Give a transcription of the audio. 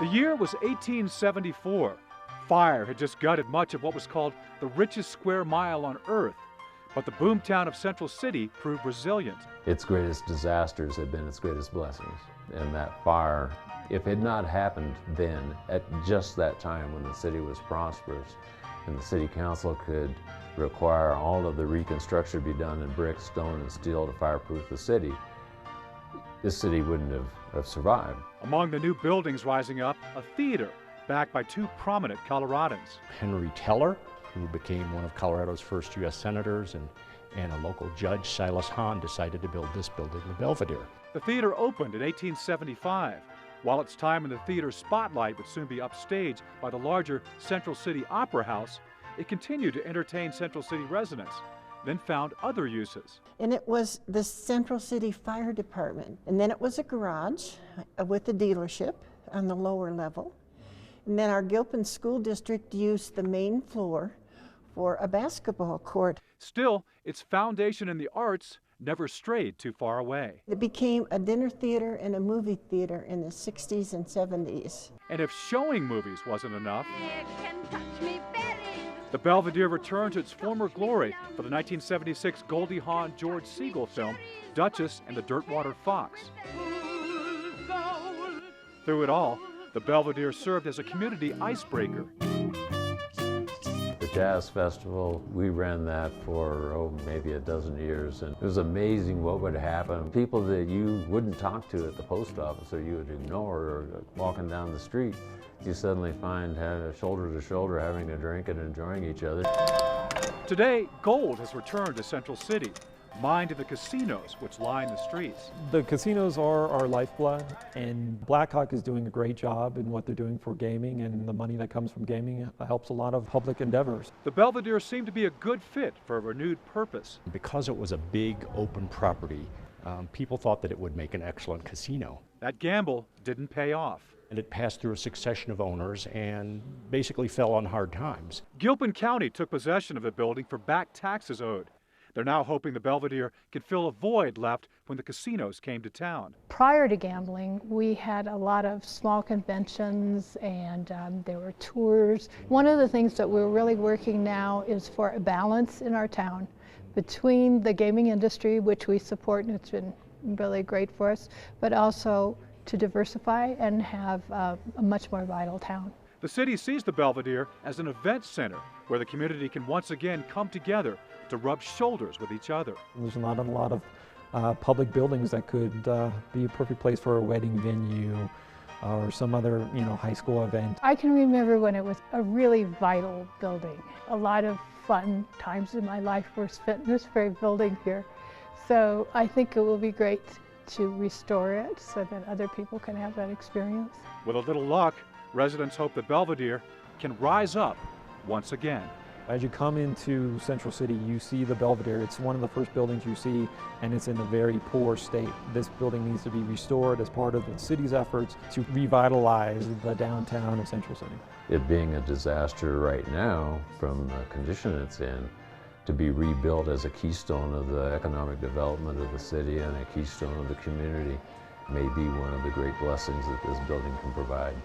The year was 1874. Fire had just gutted much of what was called the richest square mile on Earth, but the boomtown of Central City proved resilient. Its greatest disasters had been its greatest blessings. And that fire, if it had not happened then, at just that time when the city was prosperous, and the city council could require all of the reconstruction to be done in brick, stone, and steel to fireproof the city, this city wouldn't have survived. Among the new buildings rising up, a theater backed by two prominent Coloradans. Henry Teller, who became one of Colorado's first U.S. senators, and a local judge, Silas Hahn, decided to build this building, the Belvidere. The theater opened in 1875. While its time in the theater's spotlight would soon be upstaged by the larger Central City Opera House, it continued to entertain Central City residents, then found other uses. And it was the Central City Fire Department. And then it was a garage with a dealership on the lower level. And then our Gilpin School District used the main floor for a basketball court. Still, its foundation in the arts never strayed too far away. It became a dinner theater and a movie theater in the 60s and 70s. And if showing movies wasn't enough, the Belvedere returned to its former glory for the 1976 Goldie Hawn-George Segal film, Dutchess and the Dirtwater Fox. Through it all, the Belvedere served as a community icebreaker. The Jazz Festival, we ran that for, maybe a dozen years, and it was amazing what would happen. People that you wouldn't talk to at the post office or you would ignore, or walking down the street, you suddenly find shoulder to shoulder having a drink and enjoying each other. Today, gold has returned to Central City, mined in the casinos which line the streets. The casinos are our lifeblood, and Blackhawk is doing a great job in what they're doing for gaming, and the money that comes from gaming helps a lot of public endeavors. The Belvedere seemed to be a good fit for a renewed purpose. Because it was a big open property, people thought that it would make an excellent casino. That gamble didn't pay off. And it passed through a succession of owners and basically fell on hard times. Gilpin County took possession of the building for back taxes owed. They're now hoping the Belvedere can fill a void left when the casinos came to town. Prior to gambling, we had a lot of small conventions, and there were tours. One of the things that we're really working now is for a balance in our town between the gaming industry, which we support, and it's been really great for us, but also to diversify and have a much more vital town. The city sees the Belvedere as an event center where the community can once again come together to rub shoulders with each other. There's not a lot of public buildings that could be a perfect place for a wedding venue or some other, high school event. I can remember when it was a really vital building. A lot of fun times in my life were spent in this very building here. So I think it will be great to restore it so that other people can have that experience. With a little luck, residents hope the Belvedere can rise up once again. As you come into Central City, you see the Belvedere. It's one of the first buildings you see, and it's in a very poor state. This building needs to be restored as part of the city's efforts to revitalize the downtown of Central City. It being a disaster right now, from the condition it's in, to be rebuilt as a keystone of the economic development of the city and a keystone of the community may be one of the great blessings that this building can provide.